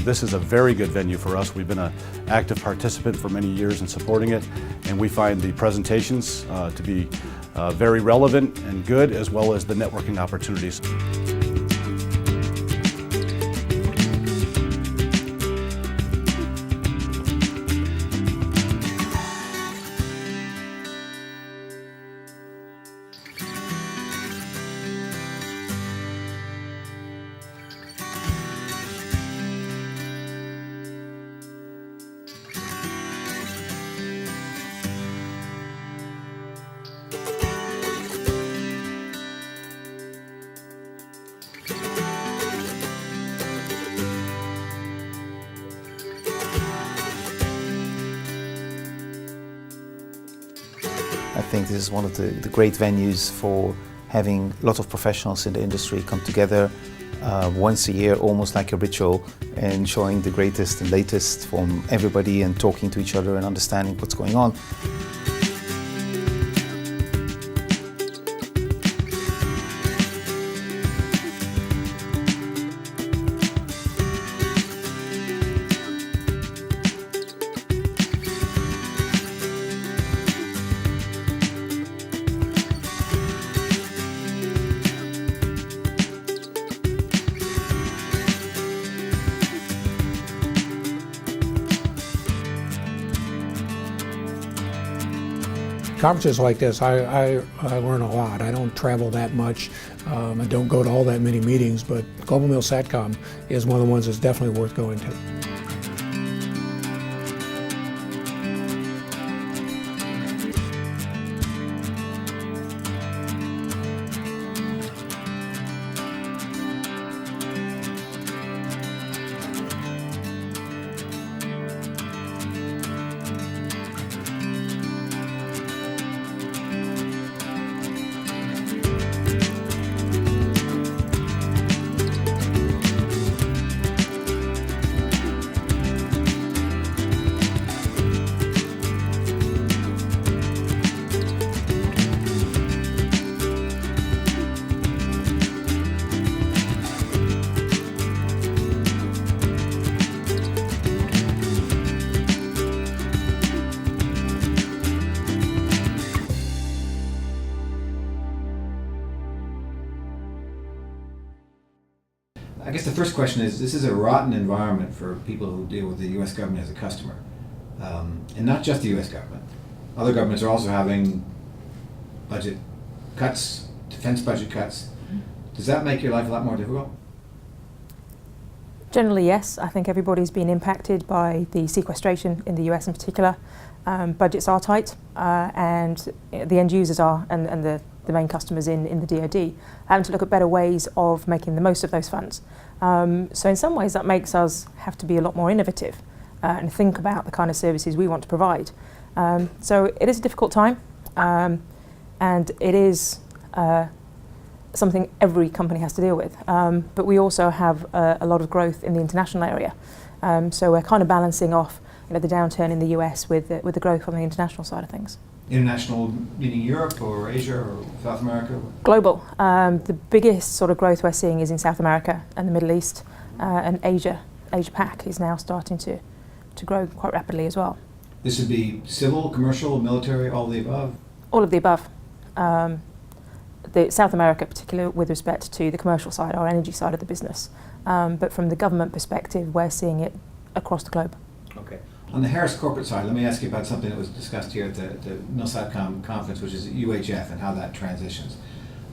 This is a very good venue for us. We've been an active participant for many years in supporting it, and we find the presentations to be very relevant and good, as well as the networking opportunities. I think this is one of the great venues for having lots of professionals in the industry come together once a year, almost like a ritual, and showing the greatest and latest from everybody and talking to each other and understanding what's going on. Conferences like this, I learn a lot. I don't travel that much. I don't go to all that many meetings, but Global Mill Satcom is one of the ones that's definitely worth going to. I guess the first question is, this is a rotten environment for people who deal with the U.S. government as a customer. And not just the U.S. government. Other governments are also having budget cuts, defense budget cuts. Does that make your life a lot more difficult? Generally, yes. I think everybody's been impacted by the sequestration in the US in particular. Budgets are tight, and the end users are, and the main customers in the DoD, having to look at better ways of making the most of those funds. So in some ways that makes us have to be a lot more innovative and think about the kind of services we want to provide. So it is a difficult time, and it is something every company has to deal with. But we also have a lot of growth in the international area. So we're kind of balancing off the downturn in the US with the growth on the international side of things. International meaning Europe or Asia or South America? Global. The biggest sort of growth we're seeing is in South America and the Middle East, and Asia-Pac is now starting to grow quite rapidly as well. This would be civil, commercial, military, all of the above? All of the above. The South America, particularly with respect to the commercial side, our energy side of the business. But from the government perspective, we're seeing it across the globe. Okay. On the Harris corporate side, let me ask you about something that was discussed here at the MillSatcom conference, which is UHF and how that transitions.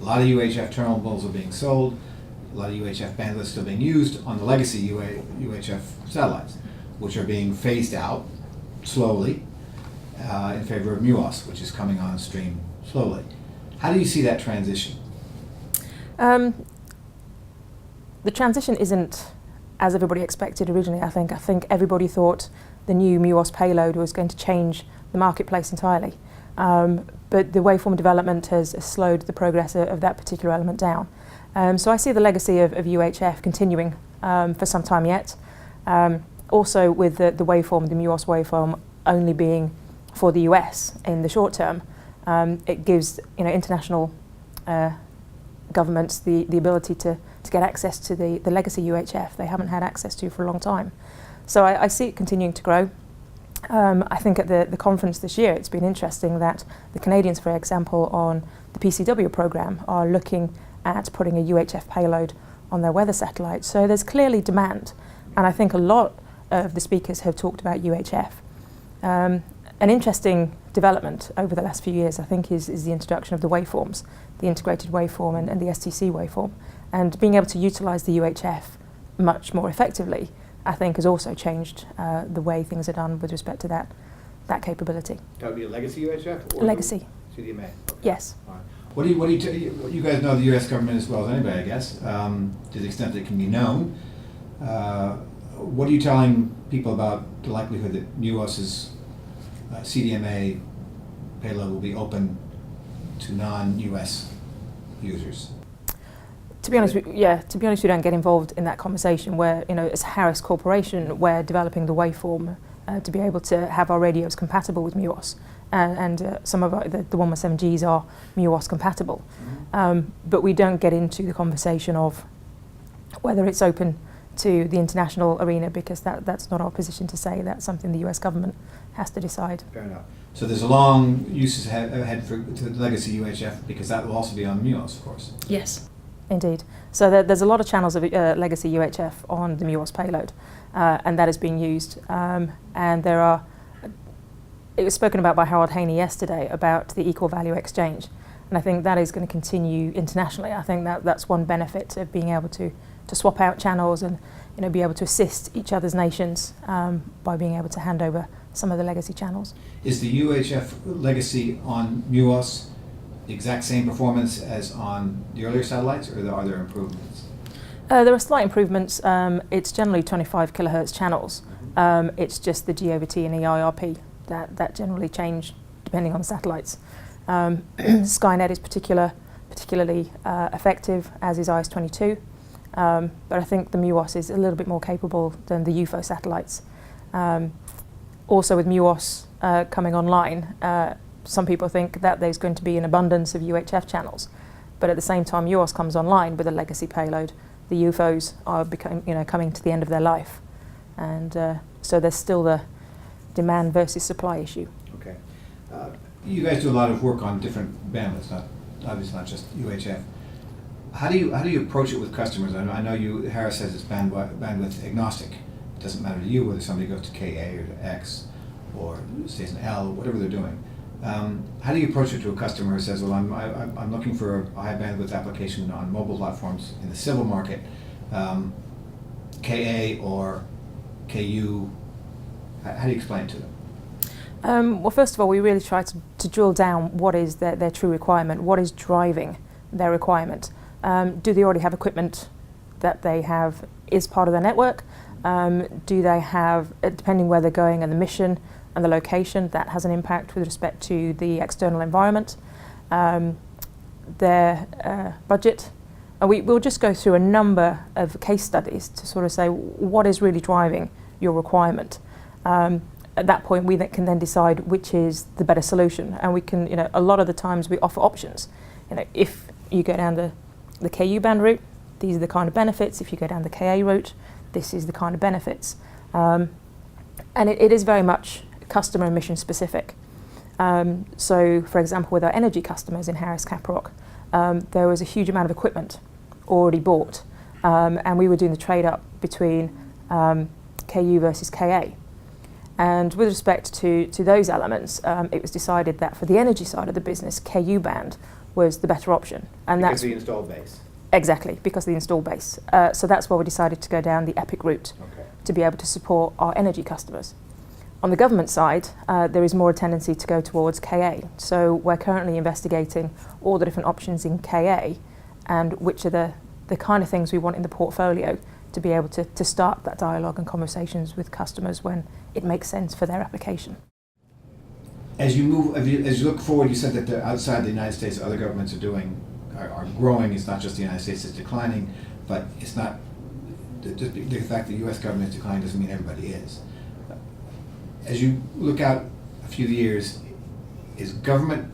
A lot of UHF terminals are being sold, a lot of UHF bandwidth still being used on the legacy UHF satellites, which are being phased out slowly in favor of MUOS, which is coming on stream slowly. How do you see that transition? The transition isn't as everybody expected originally, I think. I think everybody thought the new MUOS payload was going to change the marketplace entirely. But the waveform development has slowed the progress of that particular element down. So I see the legacy of UHF continuing for some time yet. Also with the waveform, the MUOS waveform only being for the US in the short term, it gives international governments the ability to to get access to the legacy UHF they haven't had access to for a long time. So I see it continuing to grow. I think at the conference this year it's been interesting that the Canadians, for example, on the PCW programme are looking at putting a UHF payload on their weather satellite. So there's clearly demand, and I think a lot of the speakers have talked about UHF. An interesting development over the last few years, I think, is the introduction of the waveforms, the integrated waveform and the STC waveform, and being able to utilise the UHF much more effectively, I think, has also changed the way things are done with respect to that capability. That would be a legacy UHF? Or Legacy. CDMA? Okay. Yes. All right. What you guys know the U.S. government as well as anybody, I guess, to the extent that it can be known. What are you telling people about the likelihood that NUOS's CDMA payload will be open to non-U.S. users? To be honest, we don't get involved in that conversation. Where, as Harris Corporation, we're developing the waveform to be able to have our radios compatible with MUOS, and some of the 117Gs are MUOS compatible. Mm-hmm. But we don't get into the conversation of whether it's open to the international arena, because that's not our position to say. That's something the US government has to decide. Fair enough. So there's a long uses ahead for the legacy UHF, because that will also be on MUOS, of course. Yes. Indeed. So there's a lot of channels of legacy UHF on the MUOS payload, and that is being used. And it was spoken about by Harold Haney yesterday about the equal value exchange, and I think that is going to continue internationally. I think that's one benefit of being able to swap out channels and be able to assist each other's nations by being able to hand over some of the legacy channels. Is the UHF legacy on MUOS the exact same performance as on the earlier satellites, or are there improvements? There are slight improvements. It's generally 25 kilohertz channels. It's just the G over T and EIRP that generally change depending on the satellites. Skynet is particularly effective, as is IS-22. But I think the MUOS is a little bit more capable than the UFO satellites. Also with MUOS coming online, some people think that there's going to be an abundance of UHF channels, but at the same time MUOS comes online with a legacy payload. The UFOs are coming to the end of their life, and so there's still the demand versus supply issue. Okay. You guys do a lot of work on different bandwidths, obviously not just UHF. How do you approach it with customers? I know Harris says it's bandwidth agnostic. It doesn't matter to you whether somebody goes to KA or to X or stays in L, whatever they're doing. How do you approach it to a customer who says, well, I'm looking for a high bandwidth application on mobile platforms in the civil market, KA or KU? How do you explain it to them? Well, first of all, we really try to drill down what is their true requirement, what is driving their requirement. Do they already have equipment that they have is part of their network? Do they have, depending where they're going and the mission and the location, that has an impact with respect to the external environment, their budget. And we'll just go through a number of case studies to sort of say what is really driving your requirement. At that point, we can then decide which is the better solution, and we can, a lot of the times we offer options. If you go down the KU band route, these are the kind of benefits. If you go down the KA route, this is the kind of benefits. And it is very much customer and mission specific. So, for example, with our energy customers in Harris CapRock, there was a huge amount of equipment already bought, and we were doing the trade up between KU versus KA. And with respect to those elements, it was decided that for the energy side of the business, KU band was the better option. And because the installed base. Exactly, because of the install base. So that's why we decided to go down the EPIC route, to be able to support our energy customers. On the government side, there is more a tendency to go towards KA. So we're currently investigating all the different options in KA and which are the kind of things we want in the portfolio to be able to start that dialogue and conversations with customers when it makes sense for their application. As you look forward, you said that outside the United States, other governments are growing. It's not just the United States that's declining, but it's not the fact that the U.S. government is declining doesn't mean everybody is. As you look out a few years, is government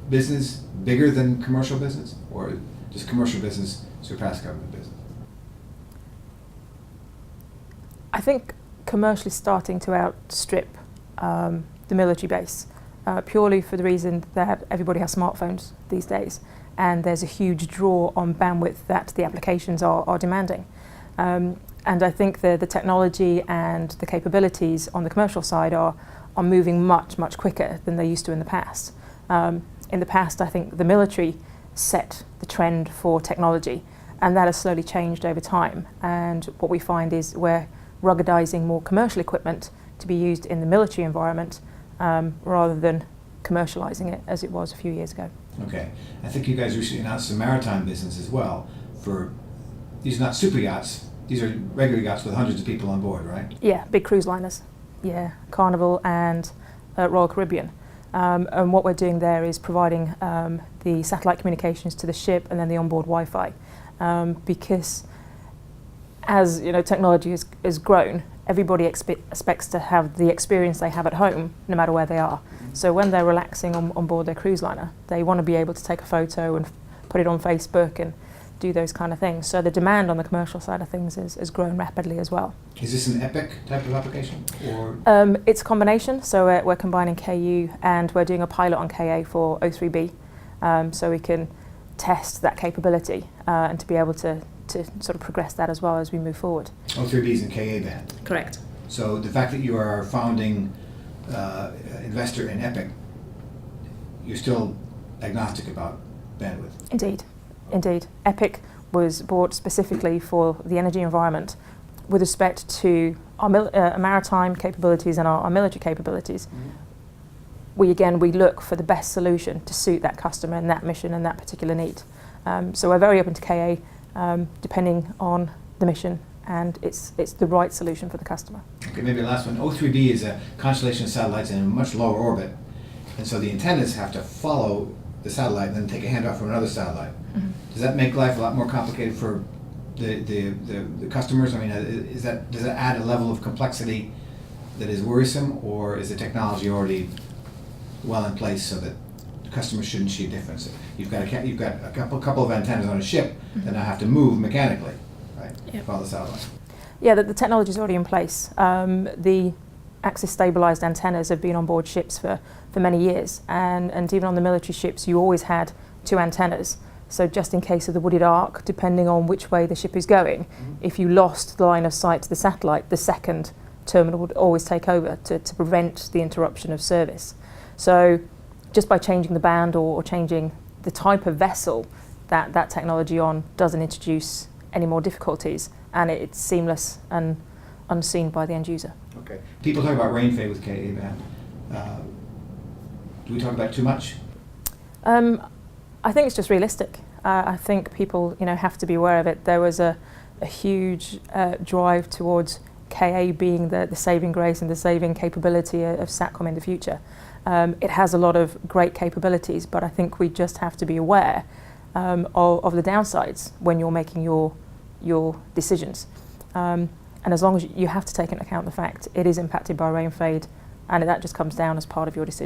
business bigger than commercial business, or does commercial business surpass government business? I think commercially starting to outstrip the military base, purely for the reason that everybody has smartphones these days, and there's a huge draw on bandwidth that the applications are demanding. And I think the technology and the capabilities on the commercial side are moving much, much quicker than they used to in the past. In the past, I think the military set the trend for technology, and that has slowly changed over time. And what we find is we're ruggedizing more commercial equipment to be used in the military environment rather than commercializing it as it was a few years ago. Okay. I think you guys recently announced some maritime business as well. These are not super yachts, these are regular yachts with hundreds of people on board, right? Yeah, big cruise liners. Yeah, Carnival and Royal Caribbean. And what we're doing there is providing the satellite communications to the ship and then the onboard Wi-Fi. Because as technology has grown, everybody expects to have the experience they have at home, no matter where they are. So when they're relaxing on board their cruise liner, they want to be able to take a photo and put it on Facebook and do those kind of things. So the demand on the commercial side of things has grown rapidly as well. Is this an Epic type of application? Or it's a combination. So we're combining KU and we're doing a pilot on KA for O3B, so we can test that capability and to be able to sort of progress that as well as we move forward. O3B is in KA band? Correct. So the fact that you are a founding investor in Epic, you're still agnostic about bandwidth? Indeed. Indeed. Epic was bought specifically for the energy environment with respect to our maritime capabilities and our military capabilities. Mm-hmm. We look for the best solution to suit that customer and that mission and that particular need. So we're very open to KA, depending on the mission, and it's the right solution for the customer. Okay, maybe the last one. O3B is a constellation of satellites in a much lower orbit, and so the antennas have to follow the satellite and then take a handoff from another satellite. Mm-hmm. Does that make life a lot more complicated for the customers? I mean, does that add a level of complexity that is worrisome, or is the technology already well in place so that the customers shouldn't see a difference? You've got a couple of antennas on a ship mm-hmm. that now have to move mechanically, right? Yep. Follow the satellite. Yeah, the technology is already in place. The axis stabilized antennas have been on board ships for many years, and even on the military ships you always had two antennas. So just in case of the wooded arc, depending on which way the ship is going, mm-hmm. if you lost the line of sight to the satellite, the second terminal would always take over to prevent the interruption of service. So just by changing the band or changing the type of vessel that technology on doesn't introduce any more difficulties, and it's seamless and unseen by the end user. Okay. People talk about rain fade with KA band. Do we talk about it too much? I think it's just realistic. I think people have to be aware of it. There was a huge drive towards KA being the saving grace and the saving capability of satcom in the future. It has a lot of great capabilities, but I think we just have to be aware of the downsides when you're making your decisions. And as long as you have to take into account the fact it is impacted by rain fade, and that just comes down as part of your decision.